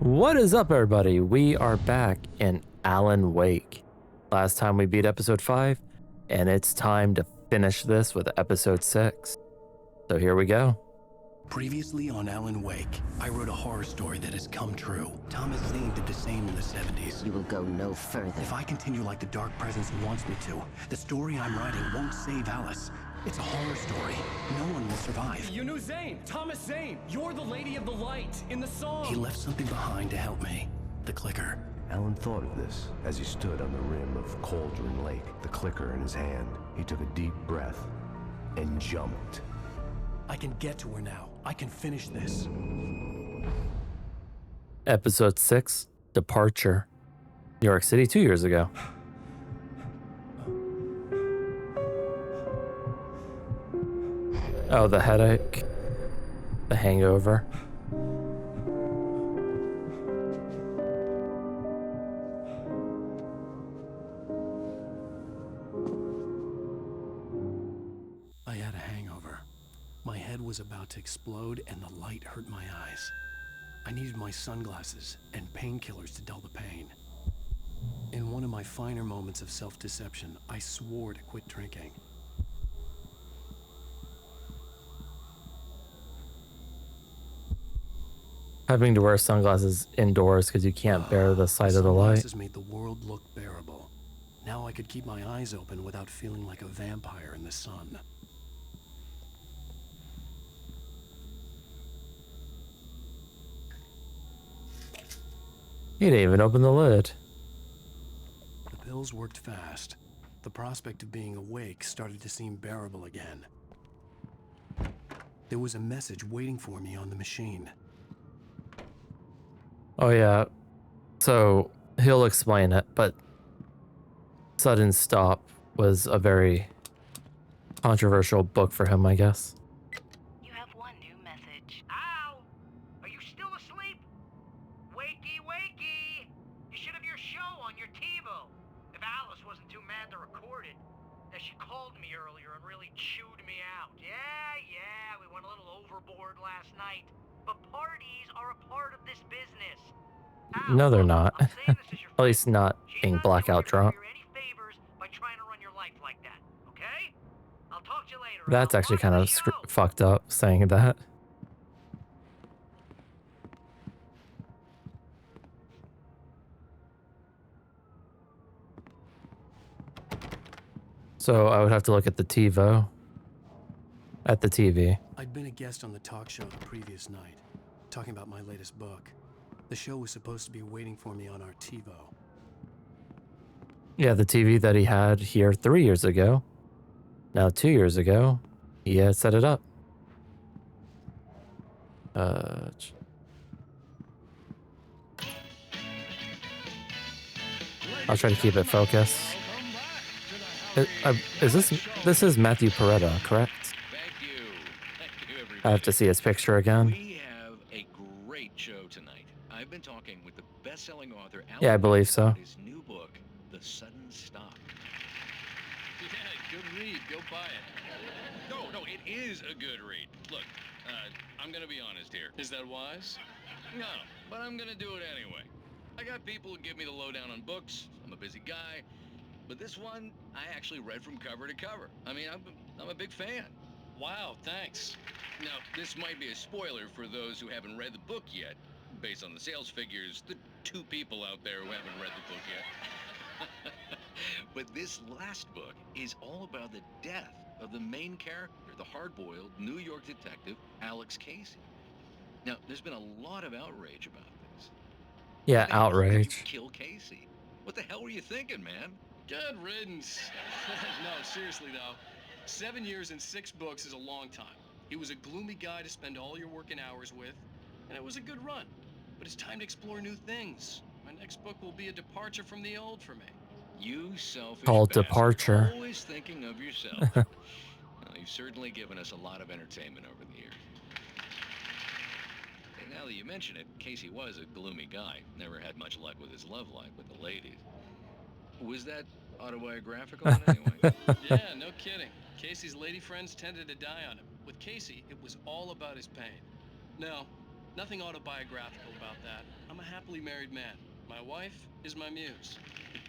What is up, everybody? We are back in Alan Wake. Last time we beat episode 5, and it's time to finish this with episode 6. So here we go. Previously on Alan Wake, I wrote a horror story that has come true. Thomas Zane did the same in the 70s. You will go no further. If I continue like the Dark Presence wants me to, the story I'm writing won't save Alice. It's a horror story. No one will survive. You knew Zane! Thomas Zane! You're the Lady of the Light in the song! He left something behind to help me. The clicker. Alan thought of this as he stood on the rim of Cauldron Lake, the clicker in his hand. He took a deep breath and jumped. I can get to her now. I can finish this. Episode 6, Departure. New York City 2 years ago. Oh, the headache. The hangover. I had a hangover. My head was about to explode and the light hurt my eyes. I needed my sunglasses and painkillers to dull the pain. In one of my finer moments of self-deception, I swore to quit drinking. Having to wear sunglasses indoors because you can't bear the sight of the light. Sunglasses made the world look bearable. Now I could keep my eyes open without feeling like a vampire in the sun. He didn't even open the lid. The pills worked fast. The prospect of being awake started to seem bearable again. There was a message waiting for me on the machine. Oh yeah, so he'll explain it, but Sudden Stop was a very controversial book for him, I guess. You have one new message. Ow! Are you still asleep? Wakey, wakey! You should have your show on your TiVo. If Alice wasn't too mad to record it, as she called me earlier and really chewed me out. Yeah, we went a little overboard last night. But parties are a part of this business. Ow, No, they're look, not. I'm saying this as your At least not She's being not blackout doing drunk. you any favors by trying to run your life like that, okay? I'll talk to you later. That's Al. actually On kind the of show. fucked up, saying that. So I would have to look at the TiVo. At the TV. I'd been a guest on the talk show the previous night, talking about my latest book. The show was supposed to be waiting for me on our TiVo. Yeah, the TV that he had here 3 years ago. Now 2 years ago, he had set it up. I'll try to keep it focused. Is this is Matthew Peretta, correct? Thank you, everybody. I have to see his picture again. We have a great show tonight. I've been talking with the best-selling author Alan Yeah, I believe so. about his new book, The Sudden Stop. Yeah, good read. Go buy it. No, it is a good read. Look, I'm gonna be honest here. Is that wise? No, but I'm gonna do it anyway. I got people who give me the lowdown on books. I'm a busy guy. But this one, I actually read from cover to cover. I mean, I'm a big fan. Wow, thanks. Now, this might be a spoiler for those who haven't read the book yet. Based on the sales figures, the 2 people out there who haven't read the book yet. But this last book is all about the death of the main character, the hard-boiled New York detective, Alex Casey. Now, there's been a lot of outrage about this. Yeah, Why the hell did outrage. you kill Casey? What the hell were you thinking, man? Good riddance. No, seriously though. 7 years and 6 books is a long time. He was a gloomy guy to spend all your working hours with, and it was a good run. But it's time to explore new things. My next book will be a departure from the old for me. You selfish Called bastard, Departure. always thinking of yourself. Well, you've certainly given us a lot of entertainment over the years. And now that you mention it, Casey was a gloomy guy. Never had much luck with his love life with the ladies. Was that autobiographical in any way? Yeah, no kidding. Casey's lady friends tended to die on him. With Casey, it was all about his pain. No, Nothing autobiographical about that. I'm a happily married man. My wife is my muse.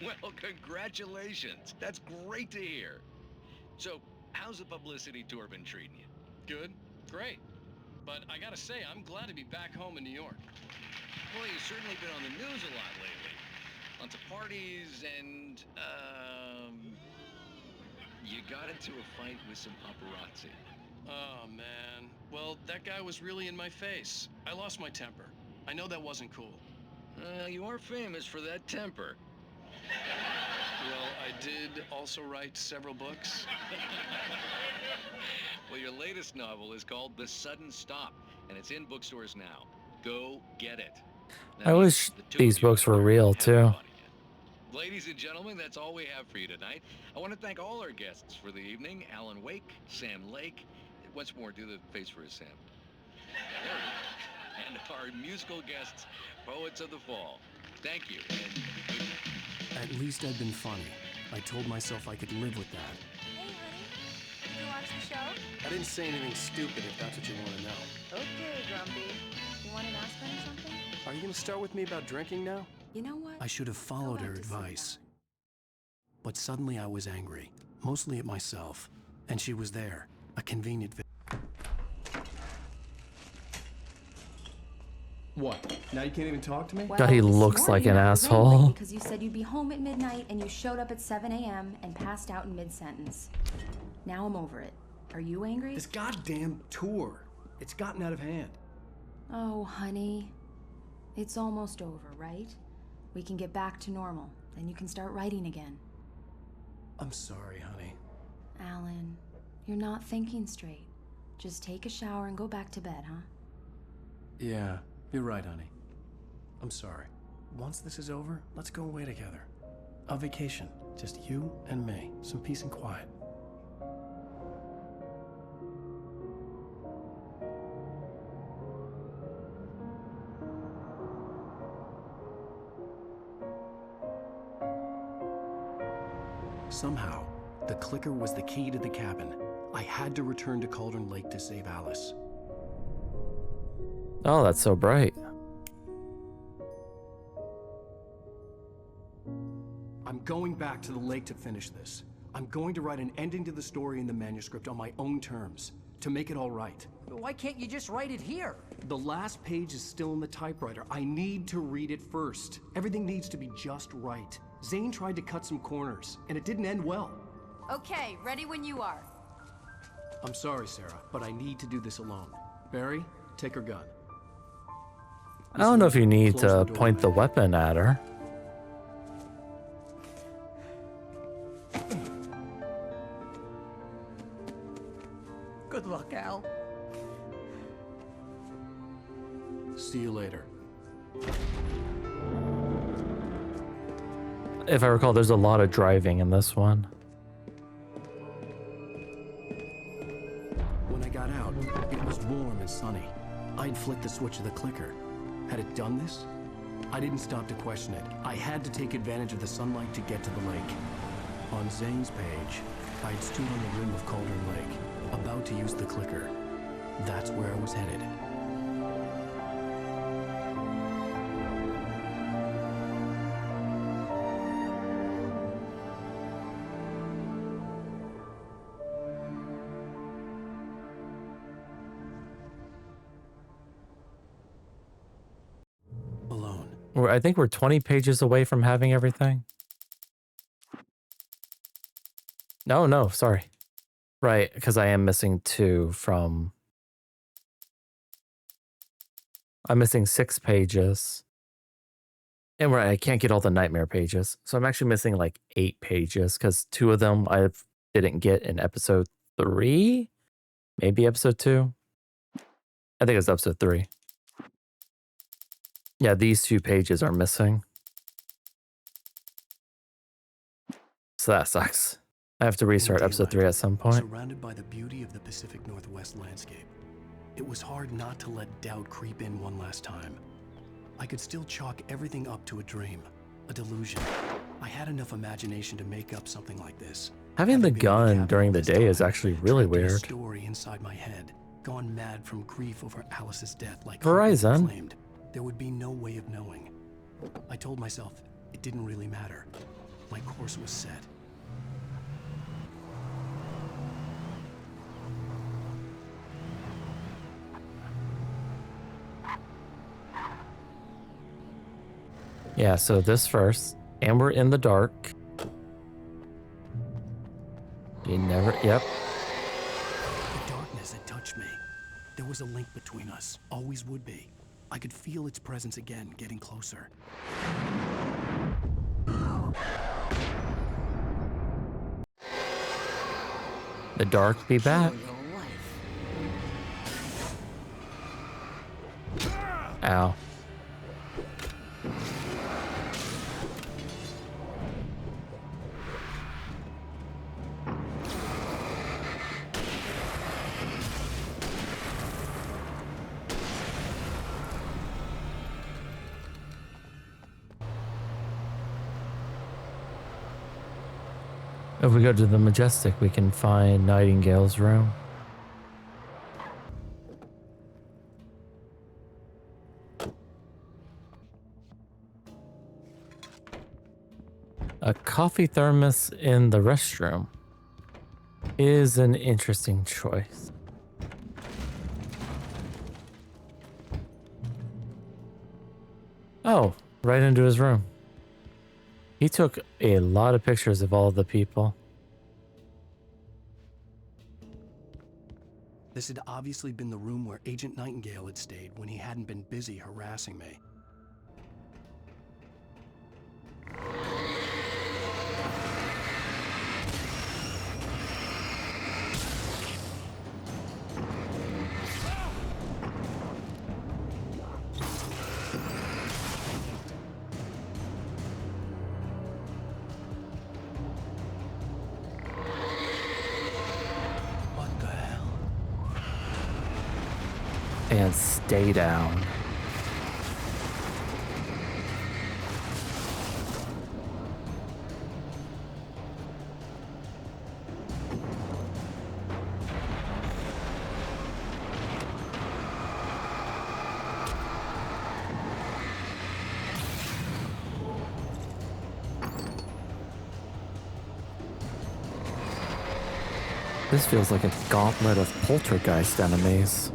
Well, congratulations. That's great to hear. So, how's the publicity tour been treating you? Good? Great. But I gotta say, I'm glad to be back home in New York. Well, you've certainly been on the news a lot lately. Lots of parties and, you got into a fight with some paparazzi. Oh, man. Well, that guy was really in my face. I lost my temper. I know that wasn't cool. You are famous for that temper. Well, I did also write several books. Well, your latest novel is called The Sudden Stop, and it's in bookstores now. Go get it. I wish these books were real too. Ladies and gentlemen, that's all we have for you tonight. I want to thank all our guests for the evening. Alan Wake, Sam Lake. Once more, do the face for Sam. There we go. And our musical guests, Poets of the Fall. Thank you. And At least I've been funny. I told myself I could live with that. Hey, honey. Did you watch the show? I didn't say anything stupid if that's what you want to know. Okay, Grumpy. You want an aspirin or something? Are you going to start with me about drinking now? You know what? I should have followed Go her back to sleep, advice. But suddenly I was angry, mostly at myself. And she was there, a convenient What? Now you can't even talk to me? Well, God, he this looks like morning an I was asshole. angry because you said you'd be home at midnight and you showed up at 7 a.m. and passed out in mid-sentence. Now I'm over it. Are you angry? This goddamn tour. It's gotten out of hand. Oh, honey. It's almost over, right? We can get back to normal. Then you can start writing again. I'm sorry, honey. Alan, you're not thinking straight. Just take a shower and go back to bed, huh? Yeah, you're right, honey. I'm sorry. Once this is over, let's go away together. A vacation. Just you and me. Some peace and quiet. Somehow, the clicker was the key to the cabin. I had to return to Cauldron Lake to save Alice. Oh, that's so bright. I'm going back to the lake to finish this. I'm going to write an ending to the story in the manuscript on my own terms, to make it all right. Why can't you just write it here? The last page is still in the typewriter. I need to read it first. Everything needs to be just right. Zane tried to cut some corners, and it didn't end well. Okay, ready when you are. I'm sorry, Sarah, but I need to do this alone. Barry, take her gun. I don't know if you need Close to the point the doorway. weapon at her. Good luck, Al. See you later. If I recall, there's a lot of driving in this one. When I got out, it was warm and sunny. I'd flicked the switch of the clicker. Had it done this? I didn't stop to question it. I had to take advantage of the sunlight to get to the lake. On Zane's page, I'd stood on the rim of Cauldron Lake, about to use the clicker. That's where I was headed. Alone. I think we're 20 pages away from having everything. No, sorry. Right, because I am missing 2 from... I'm missing 6 pages. And right, I can't get all the nightmare pages. So I'm actually missing like 8 pages because 2 of them I didn't get in episode 3? Maybe episode 2? I think it's episode 3. Yeah, these 2 pages are missing. So that sucks. I have to restart In episode 3 daylight, at some point. Surrounded by the beauty of the Pacific Northwest landscape, it was hard not to let doubt creep in one last time. I could still chalk everything up to a dream, a delusion. I had enough imagination to make up something like this. Having the Having been in gun cabin during all the this day is time, actually really trapped in a weird. story inside my head. gone mad from grief over Alice's death like Verizon. Hartman claimed. There would be no way of knowing. I told myself it didn't really matter. My course was set. Yeah, so this first. And we're in the dark. You never, yep. The darkness had touched me. There was a link between us, always would be. I could feel its presence again, getting closer. The dark be back. Ow. If we go to the Majestic, we can find Nightingale's room. A coffee thermos in the restroom is an interesting choice. Oh, right into his room. He took a lot of pictures of all the people. This had obviously been the room where Agent Nightingale had stayed when he hadn't been busy harassing me. What the hell? And stay down. This feels like a gauntlet of poltergeist enemies.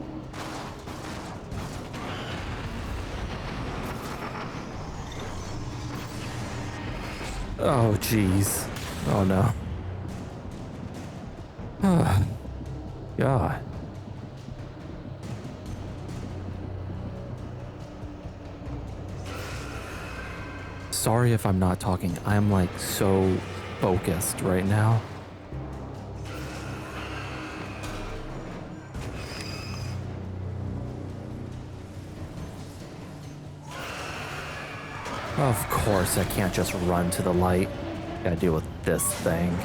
Oh, jeez. Oh, no. God. Sorry if I'm not talking. I'm like so focused right now. Of course, I can't just run to the light. Gotta deal with this thing.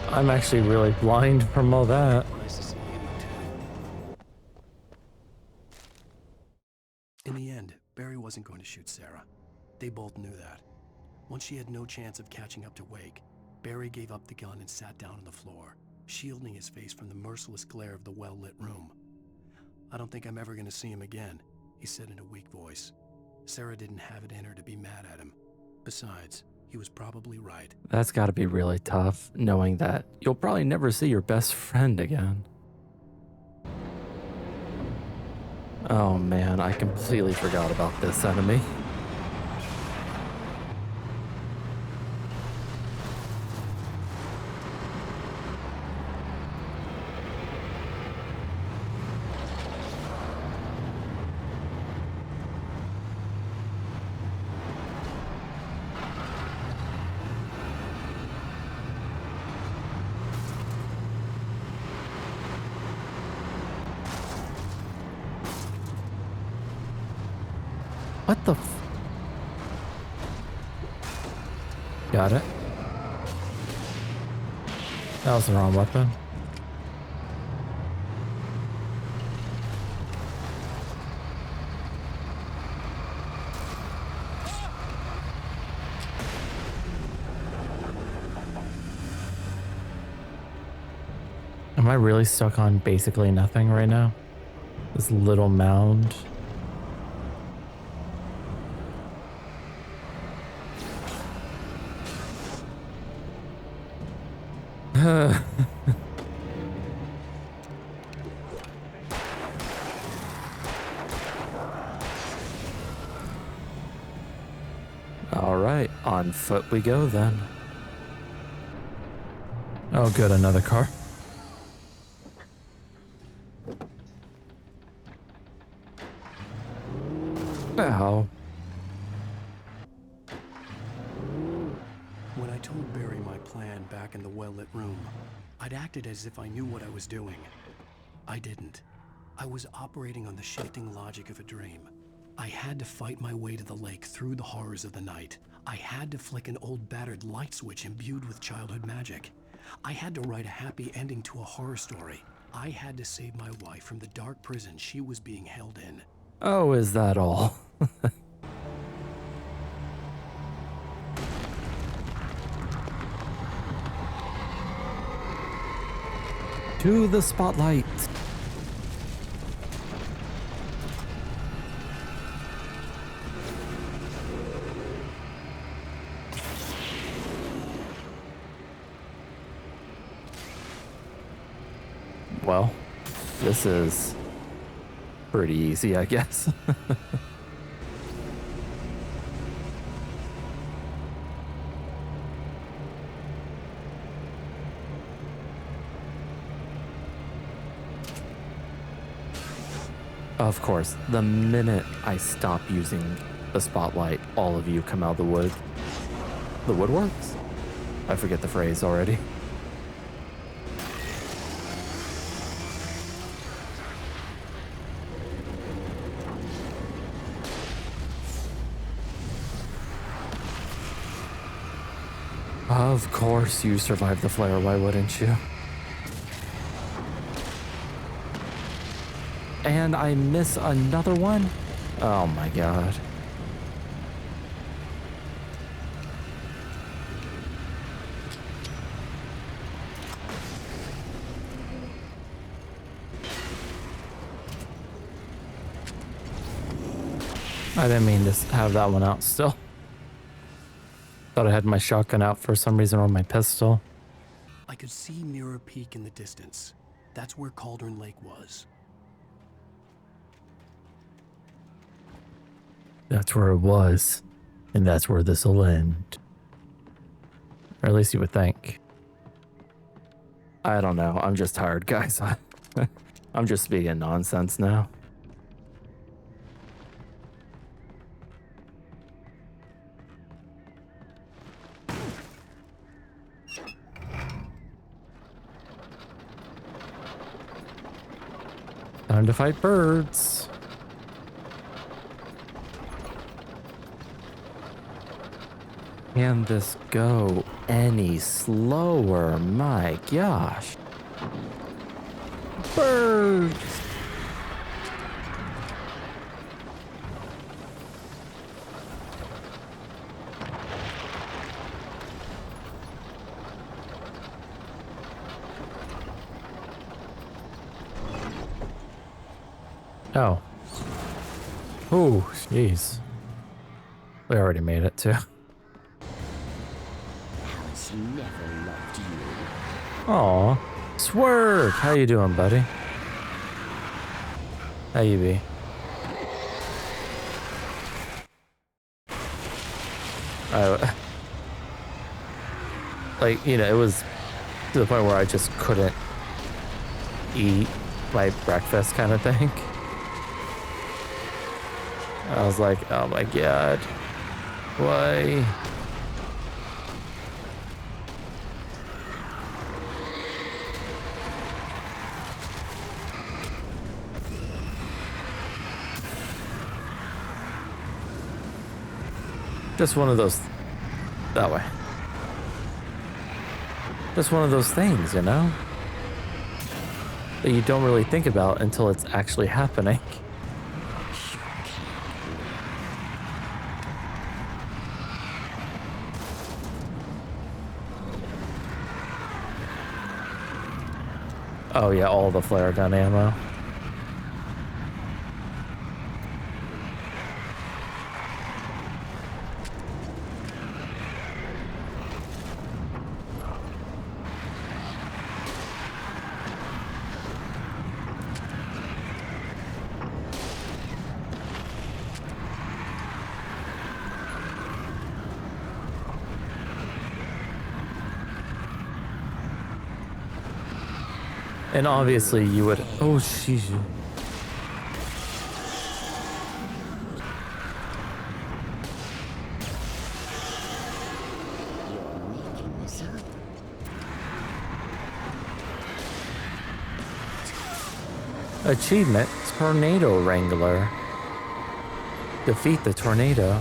I'm actually really blind from all that. Nice to see you too. In the end, Barry wasn't going to shoot Sarah. They both knew that. Once she had no chance of catching up to Wake, Barry gave up the gun and sat down on the floor, shielding his face from the merciless glare of the well-lit room. "I don't think I'm ever going to see him again," he said in a weak voice. Sarah didn't have it in her to be mad at him. Besides, he was probably right. That's gotta be really tough, knowing that you'll probably never see your best friend again. Oh man, I completely forgot about this enemy. What the f- Got it. That was the wrong weapon. Am I really stuck on basically nothing right now? This little mound. All right, on foot we go then. Oh, good, another car. Ow. When I told Barry my plan back in the well-lit room, I'd acted as if I knew what I was doing. I didn't. I was operating on the shifting logic of a dream. I had to fight my way to the lake through the horrors of the night. I had to flick an old battered light switch imbued with childhood magic. I had to write a happy ending to a horror story. I had to save my wife from the dark prison she was being held in. Oh, is that all? To the spotlight. Well, this is pretty easy, I guess. Of course, the minute I stop using the spotlight, all of you come out of the woodworks? I forget the phrase already. Of course you survived the flare, why wouldn't you? And I miss another one? Oh my god. I didn't mean to have that one out still. Thought I had my shotgun out for some reason, or my pistol. I could see Mirror Peak in the distance. That's where Cauldron Lake was. That's where it was. And that's where this will end. Or at least you would think. I don't know. I'm just tired, guys. I'm just speaking nonsense now. Time to fight birds. Can this go any slower? My gosh. Birds. Oh. Oh, jeez. We already made it too. Alice never loved you. Aw. Swerve! How you doing, buddy? How you be? Like, you know, it was to the point where I just couldn't eat my breakfast kind of thing. I was like, oh my god. Why? Just one of those, that way. Just one of those things, you know? That you don't really think about until it's actually happening. Oh yeah, all the flare gun ammo. And obviously you would, oh jeez. You're making this up. Achievement, Tornado Wrangler. Defeat the tornado.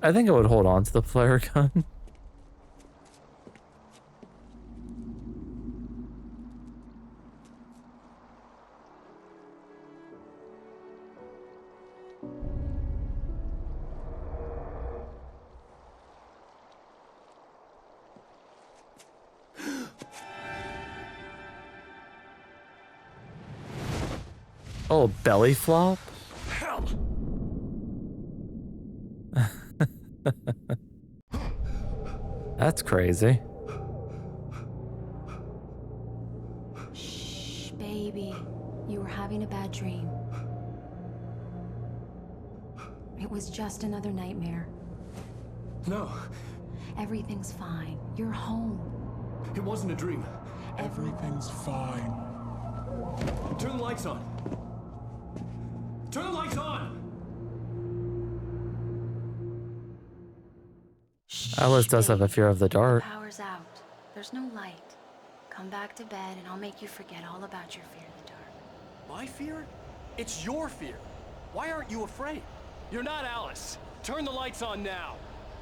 I think I would hold on to the flare gun. Oh, belly flop? Hell! That's crazy. Shh, baby. You were having a bad dream. It was just another nightmare. No, Everything's fine. You're home. it wasn't a dream. Everything's fine. Turn the lights on. Turn the lights on! Alice does have a fear of the The dark. power's out. There's no light. Come back to bed and I'll make you forget all about your fear of the dark. My fear? It's your fear. Why aren't you afraid? You're not Alice. Turn the lights on now.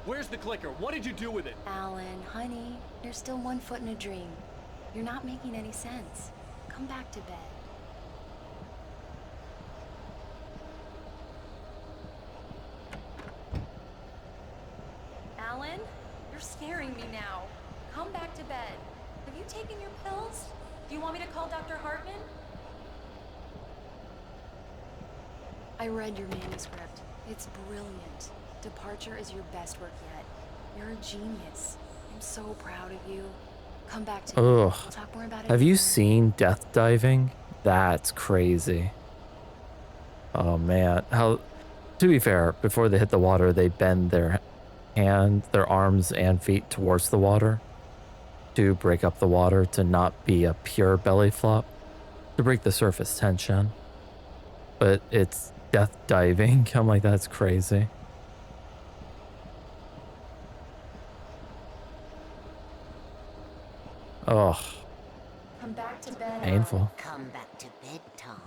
Where's the clicker? What did you do with it? Alan, honey, you're still 1 foot in a dream. You're not making any sense. Come back to bed. Alan, you're scaring me now. Come back to bed. Have you taken your pills? Do you want me to call Dr. Hartman? I read your manuscript. It's brilliant. Departure is your best work yet. You're a genius. I'm so proud of you. Come back to me. Ugh. We'll talk more about it Have you later. seen death diving? That's crazy. Oh man. How, to be fair, before they hit the water, they bend their arms and feet towards the water to break up the water to not be a pure belly flop, to break the surface tension. But it's death diving. I'm like, that's crazy. Oh, Come back to bed. painful. Come back to bed, Tom.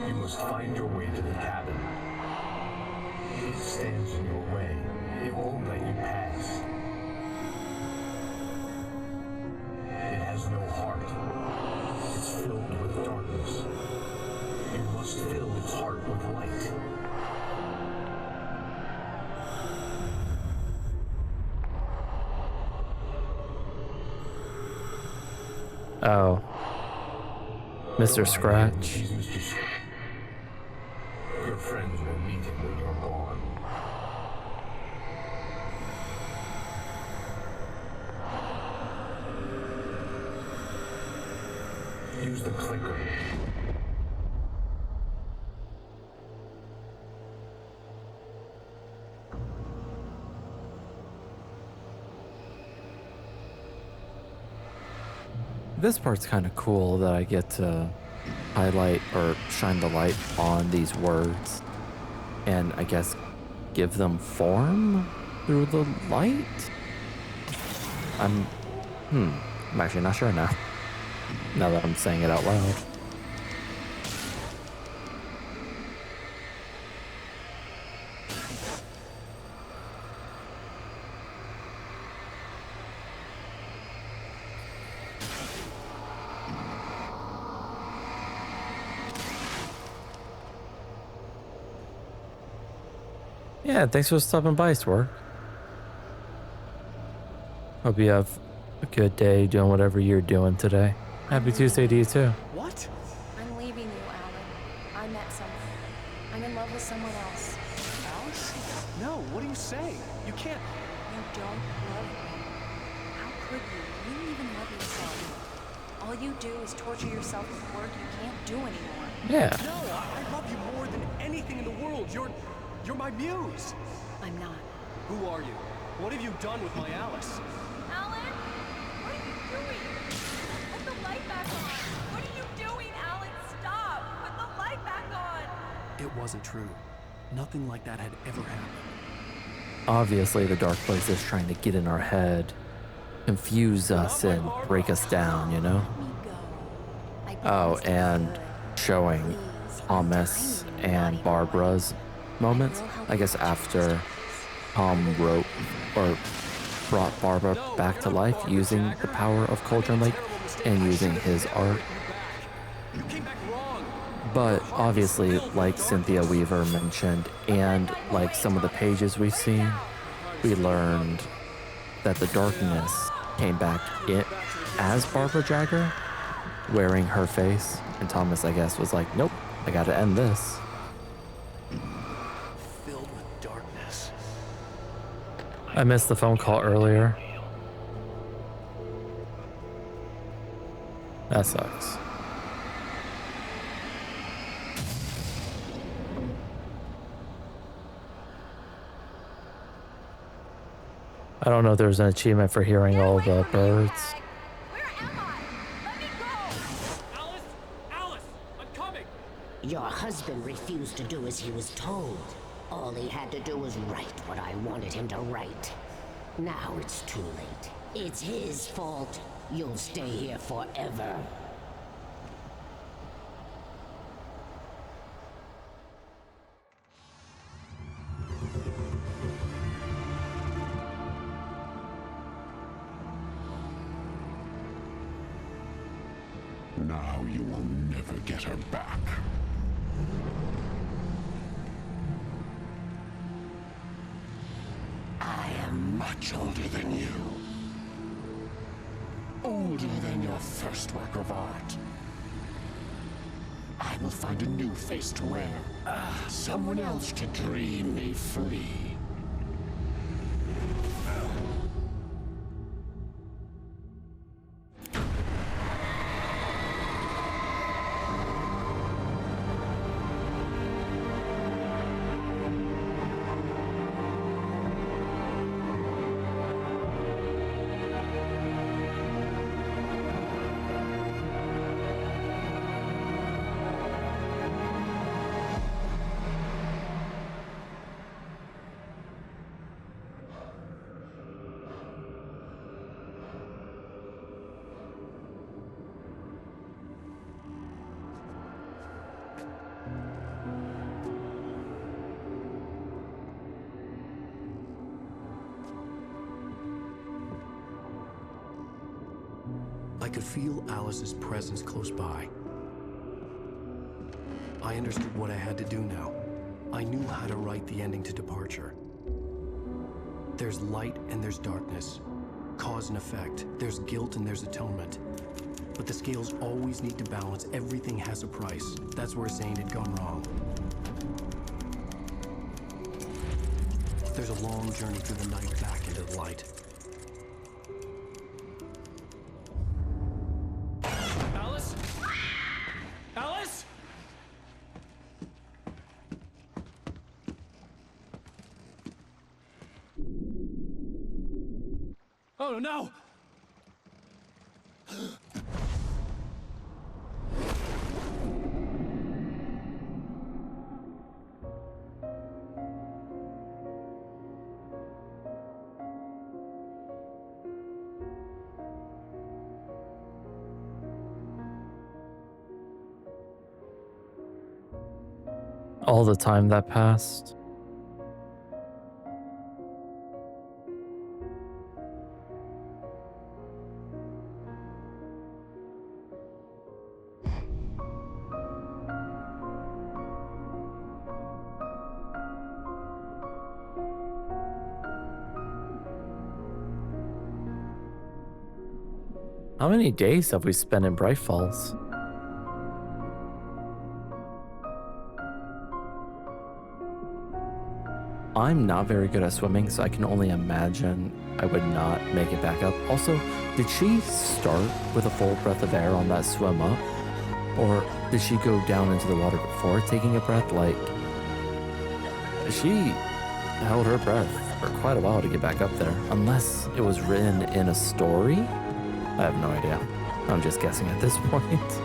You must find your way to the cabin. It stands in your way. It won't let you pass. It has no heart. It's filled with darkness. You must fill its heart with light. Oh. Mr. Scratch. He's Mr. Scratch. Your friends will meet him when you're gone. Use the clicker. This part's kind of cool that I get to highlight or shine the light on these words and I guess give them form through the light. I'm actually not sure now. Now that I'm saying it out loud. Yeah, thanks for stopping by, Swerve. Hope you have a good day doing whatever you're doing today. Happy Tuesday to you too. What? I'm leaving you, Alan. I met someone. I'm in love with someone else. Alice? No, what are you saying? You can't. You don't love me. How could you? You don't even love yourself. All you do is torture yourself with work you can't do anymore. Yeah. No, I love you more than anything in the world. You're my muse. I'm not. Who are you? What have you done with my Alice? Alan? What are you doing? Put the light back on! What are you doing, Alan? Stop! Put the light back on! It wasn't true. Nothing like that had ever happened. Obviously, the dark place is trying to get in our head, confuse us, and break us down, you know? Let me go. I Oh, promise to be and good. showing Please, I'm Thomas tiny, and naughty Barbara's moments. I guess after Tom wrote or brought Barbara back to life using the power of Cauldron Lake and using his art. You came back wrong. But obviously, like Cynthia Weaver mentioned, and like some of the pages we've seen, we learned that the darkness came back as Barbara Jagger, wearing her face. And Thomas, I guess, was like, nope, I gotta end this. Filled with darkness. I missed the phone call earlier. That sucks. I don't know if there's an achievement for hearing all the birds. Where am I? Let me go! Alice! Alice! I'm coming! Your husband refused to do as he was told. All he had to do was write what I wanted him to write. Now it's too late. It's his fault. You'll stay here forever. Now you will never get her back. I am much older than you. Older than your first work of art. I will find a new face to wear. Someone else to dream me free. I could feel Alice's presence close by. I understood what I had to do now. I knew how to write the ending to Departure. There's light and there's darkness. Cause and effect. There's guilt and there's atonement. But the scales always need to balance. Everything has a price. That's where Zane had gone wrong. There's a long journey through the night back into the light. Alice? Alice? Oh no! all the time that passed. How many days have we spent in Bright Falls? I'm not very good at swimming, so I can only imagine I would not make it back up. Also, did she start with a full breath of air on that swim up? Or did she go down into the water before taking a breath? Like, she held her breath for quite a while to get back up there. Unless it was written in a story? I have no idea. I'm just guessing at this point.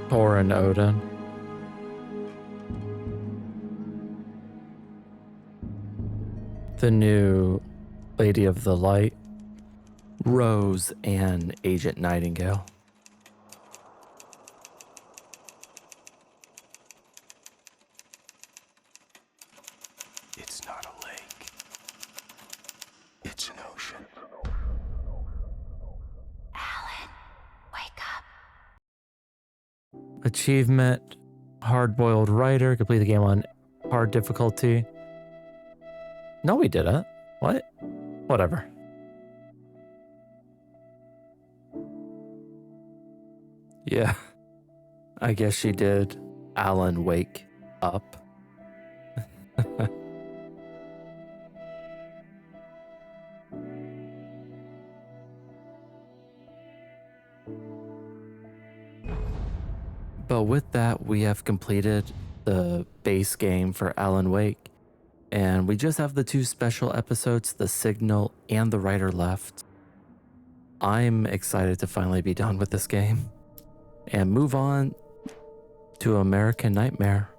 Thor and Odin. The new Lady of the Light, Rose, and Agent Nightingale. It's not a lake. It's an ocean. Alan, wake up. Achievement, Hard-Boiled Writer, complete the game on hard difficulty. No, we didn't. What? Whatever. Yeah, I guess she did. Alan wake up. But with that, we have completed the base game for Alan Wake. And we just have the 2 special episodes, The Signal and The Writer, left. I'm excited to finally be done with this game and move on to American Nightmare.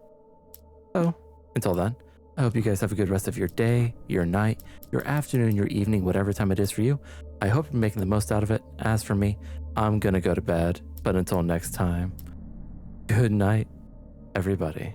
So, until then, I hope you guys have a good rest of your day, your night, your afternoon, your evening, whatever time it is for you. I hope you're making the most out of it. As for me, I'm gonna go to bed. But until next time, good night, everybody.